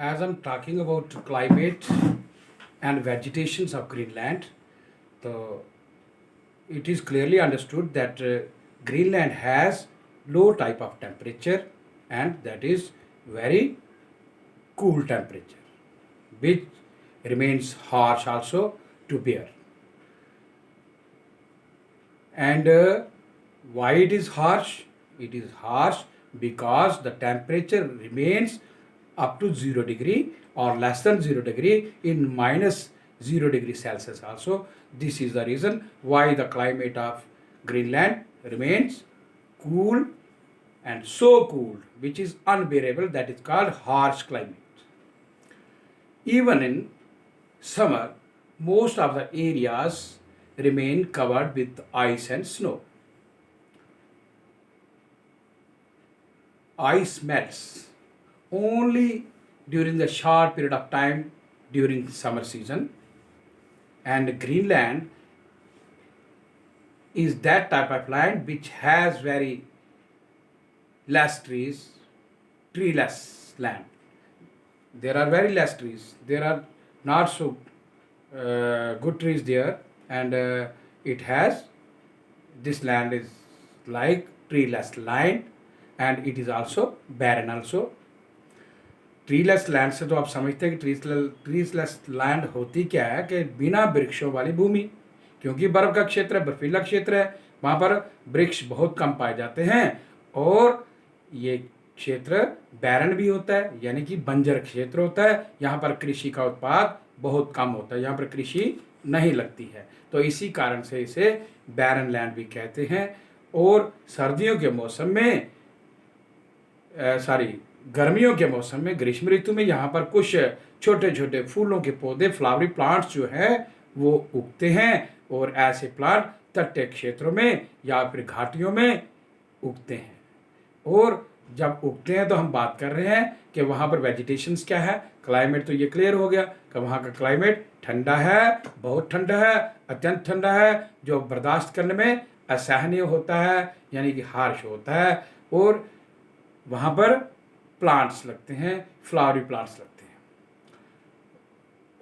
as I'm talking about climate and vegetations of Greenland, so it is clearly understood that Greenland has low type of temperature, and that is very cool temperature, which remains harsh also to bear. And why it is harsh? It is harsh because the temperature remains up to 0 degree or less than 0 degree in minus 0 degree Celsius also. This is the reason why the climate of Greenland remains cool and so cool, which is unbearable, that is called harsh climate. Even in summer, most of the areas remain covered with ice and snow. Ice melts only during the short period of time during summer season, and Greenland is that type of land which has very less trees, treeless land. There are very less trees. There are not so good trees there, and it has, this land is like treeless land, and it is also barren also. Treeless land से तो आप समझते हैं कि treeless land होती क्या है कि बिना वृक्षों वाली भूमि, क्योंकि बर्फ का क्षेत्र है, बर्फीला क्षेत्र है, वहाँ पर वृक्ष बहुत कम पाए जाते हैं, और ये क्षेत्र बैरन भी होता है, यानी कि बंजर क्षेत्र होता है। यहाँ पर कृषि का उत्पाद बहुत कम होता है, यहाँ पर कृषि नहीं लगती है, तो इसी कारण से इसे बैरन लैंड भी कहते हैं। और सर्दियों के मौसम में गर्मियों के मौसम में, ग्रीष्म ऋतु में, यहाँ पर कुछ छोटे छोटे फूलों के पौधे, फ्लावरी प्लांट्स जो है वो उगते हैं, और ऐसे प्लांट तटीय क्षेत्रों में या फिर घाटियों में उगते हैं। और जब उगते हैं तो हम बात कर रहे हैं कि वहाँ पर वेजिटेशंस क्या है। क्लाइमेट तो ये क्लियर हो गया कि वहाँ का क्लाइमेट ठंडा है, बहुत ठंडा है, अत्यंत ठंडा है, जो बर्दाश्त करने में असहनीय होता है, यानी कि हार्श होता है। और वहाँ पर प्लांट्स लगते हैं, फ्लावरी प्लांट्स लगते हैं,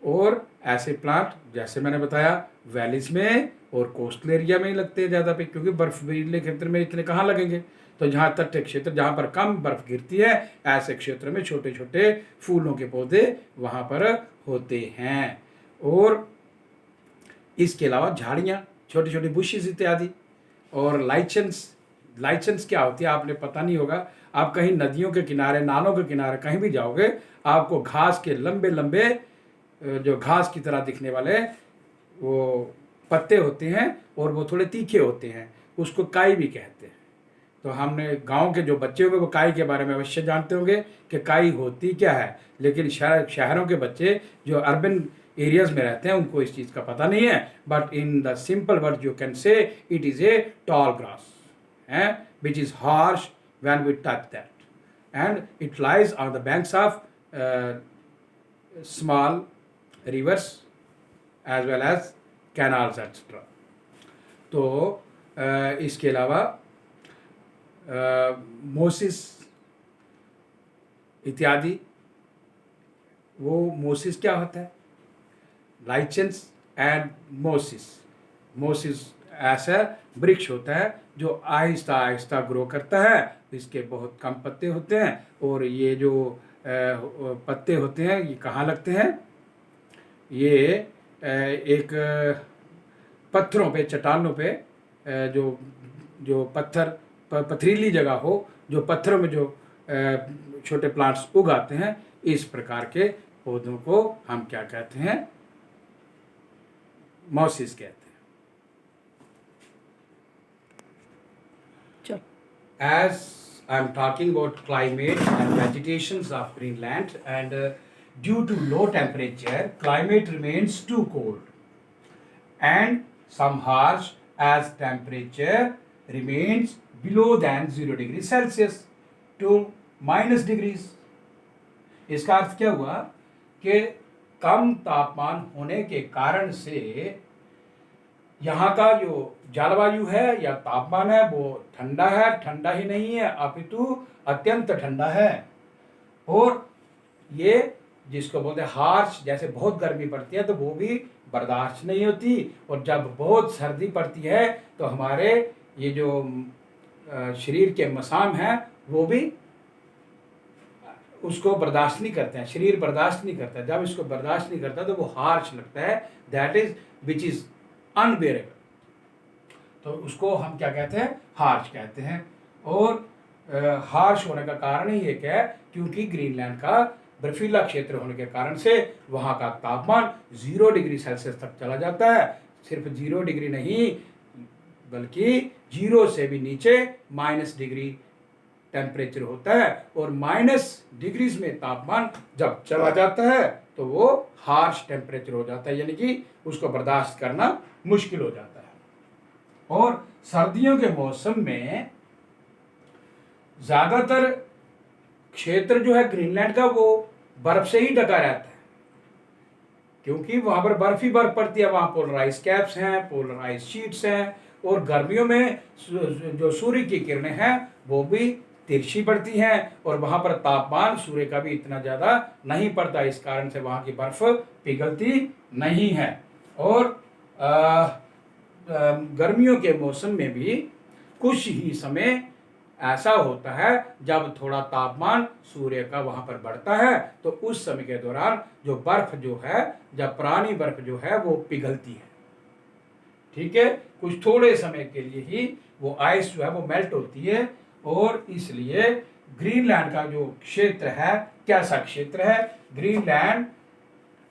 और ऐसे प्लांट जैसे मैंने बताया वैलीज में और कोस्टल एरिया में ही लगते हैं ज़्यादा पे, क्योंकि बर्फीले क्षेत्र में इतने कहाँ लगेंगे। तो जहाँ तटीय क्षेत्र, जहाँ पर कम बर्फ गिरती है, ऐसे क्षेत्र में छोटे छोटे फूलों के पौधे वहाँ पर होते हैं। और इसके अलावा झाड़ियाँ, छोटी छोटी बुशेस इत्यादि, और लाइचन्स क्या होती है आपने पता नहीं होगा। आप कहीं नदियों के किनारे, नालों के किनारे कहीं भी जाओगे, आपको घास के लंबे लंबे जो घास की तरह दिखने वाले वो पत्ते होते हैं, और वो थोड़े तीखे होते हैं, उसको काई भी कहते हैं। तो हमने गांव के जो बच्चे होंगे वो काई के बारे में अवश्य जानते होंगे कि काई होती क्या है, लेकिन शहरों के बच्चे जो अर्बन एरियाज में रहते हैं उनको इस चीज़ का पता नहीं है। But in the simple word you can say it is a tall grass which is harsh when we touch that, and it lies on the banks of small rivers as well as canals etc. तो इसके अलावा मोसिस इत्यादि, वो मोसिस क्या होता है, लाइचेंस and मोसिस ऐसा वृक्ष होता है जो आहिस्ता आहिस्ता ग्रो करता है, इसके बहुत कम पत्ते होते हैं, और ये जो पत्ते होते हैं ये कहाँ लगते हैं, ये एक पत्थरों पे, चट्टानों पे, जो पथरीली जगह हो, जो पत्थरों में जो छोटे प्लांट्स उगाते हैं, इस प्रकार के पौधों को हम क्या कहते हैं, मॉसिस कहते हैं। As I'm talking about climate and vegetations of Greenland, and due to low temperature, climate remains too cold and some harsh, as temperature remains below than 0 degree Celsius to minus degrees. इसका अर्थ क्या हुआ कि कम तापमान होने के कारण से यहाँ का जो जलवायु है या तापमान है वो ठंडा है, ठंडा ही नहीं है अपितु अत्यंत ठंडा है, और ये जिसको बोलते हैं हार्श, जैसे बहुत गर्मी पड़ती है तो वो भी बर्दाश्त नहीं होती, और जब बहुत सर्दी पड़ती है तो हमारे ये जो शरीर के मसाम हैं वो भी उसको बर्दाश्त नहीं करते हैं, शरीर बर्दाश्त नहीं करता। जब इसको बर्दाश्त नहीं करता तो वो हार्श लगता है, that is which is unbearable. तो उसको हम क्या कहते हैं, हार्श कहते हैं। और हार्श होने का कारण ही एक है क्योंकि ग्रीनलैंड का बर्फीला क्षेत्र होने के कारण से वहाँ का तापमान 0 डिग्री सेल्सियस तक चला जाता है। सिर्फ 0 डिग्री नहीं बल्कि 0 से भी नीचे -डिग्री टेम्परेचर होता है, और -डिग्रीज में तापमान जब चला जाता है तो वो हार्श टेम्परेचर हो जाता है, यानी कि उसको बर्दाश्त करना मुश्किल हो जाता है। और सर्दियों के मौसम में ज़्यादातर क्षेत्र जो है ग्रीनलैंड का वो बर्फ से ही ढका रहता है, क्योंकि वहाँ पर बर्फ ही बर्फ पड़ती है। वहाँ पोलर आइस कैप्स हैं, पोलर आइस शीट्स हैं, और गर्मियों में जो सूर्य की किरणें हैं वो भी तिरछी पड़ती हैं, और वहाँ पर तापमान सूर्य का भी इतना ज़्यादा नहीं पड़ता, इस कारण से वहाँ की बर्फ़ पिघलती नहीं है। और गर्मियों के मौसम में भी कुछ ही समय ऐसा होता है जब थोड़ा तापमान सूर्य का वहाँ पर बढ़ता है, तो उस समय के दौरान जो बर्फ़ जो है, जब पुरानी बर्फ़ जो है वो पिघलती है, ठीक है, कुछ थोड़े समय के लिए ही वो आइस जो है वो मेल्ट होती है। और इसलिए ग्रीनलैंड का जो क्षेत्र है, कैसा क्षेत्र है, ग्रीनलैंड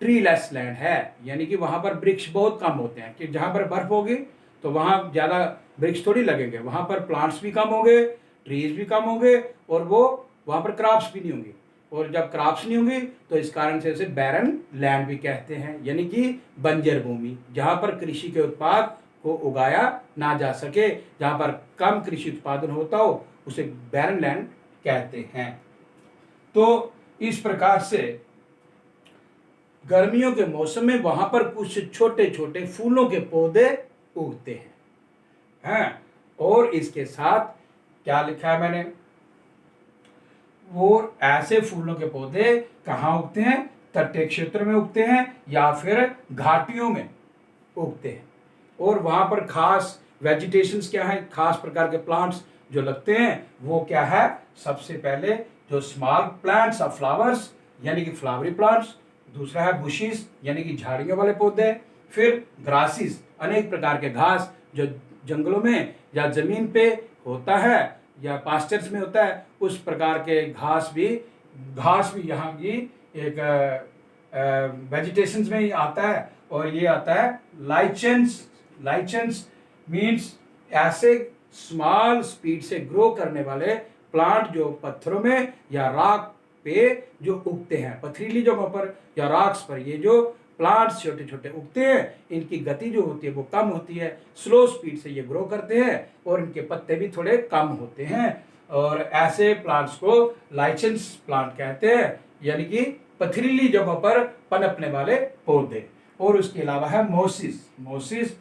ट्रीलेस लैंड है, यानी कि वहाँ पर वृक्ष बहुत कम होते हैं। कि जहाँ पर बर्फ होगी तो वहाँ ज़्यादा वृक्ष थोड़ी लगेंगे, वहाँ पर प्लांट्स भी कम होंगे, ट्रीज भी कम होंगे, और वो वहाँ पर क्रॉप्स भी नहीं होंगी। और जब क्रॉप्स नहीं होंगी तो इस कारण से उसे बैरन लैंड भी कहते हैं, यानी कि बंजर भूमि, जहाँ पर कृषि के उत्पाद को उगाया ना जा सके, जहाँ पर कम कृषि उत्पादन होता हो, उसे बैरन लैंड कहते हैं। तो इस प्रकार से गर्मियों के मौसम में वहां पर कुछ छोटे छोटे फूलों के पौधे उगते हैं। और इसके साथ क्या लिखा है मैंने, वो ऐसे फूलों के पौधे कहाँ उगते हैं, तटीय क्षेत्र में उगते हैं या फिर घाटियों में उगते हैं। और वहां पर खास वेजिटेशंस क्या है, खास प्रकार के प्लांट्स जो लगते हैं वो क्या है, सबसे पहले जो स्मॉल प्लांट्स ऑफ फ्लावर्स यानी कि फ्लावरी प्लांट्स, दूसरा है बुशिस यानी कि झाड़ियों वाले पौधे, फिर ग्रासिस अनेक प्रकार के घास जो जंगलों में या जमीन पे होता है या पास्चर्स में होता है, उस प्रकार के घास भी यहाँ की एक वेजिटेशंस में ही आता है। और ये आता है लाइचेंस मीन्स ऐसे स्मॉल स्पीड से ग्रो करने वाले प्लांट जो पत्थरों में या राख पे जो उगते हैं, पथरीली जगहों पर या रॉक्स पर ये जो प्लांट्स छोटे छोटे उगते हैं, इनकी गति जो होती है वो कम होती है, स्लो स्पीड से ये ग्रो करते हैं और इनके पत्ते भी थोड़े कम होते हैं। और ऐसे प्लांट्स को लाइचेंस प्लांट कहते हैं, यानी कि पथरीली जगहों पर पनपने वाले पौधे। और उसके अलावा है मोसिस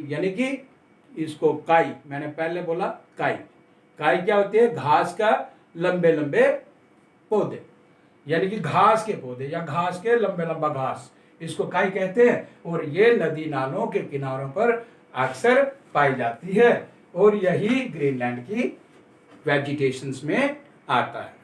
यानी कि इसको काई, मैंने पहले बोला काई क्या होती है, घास का लंबे लंबे पौधे, यानी कि घास के पौधे या घास के लंबा घास, इसको काई कहते हैं। और ये नदी नालों के किनारों पर अक्सर पाई जाती है और यही ग्रीनलैंड की वेजिटेशंस में आता है।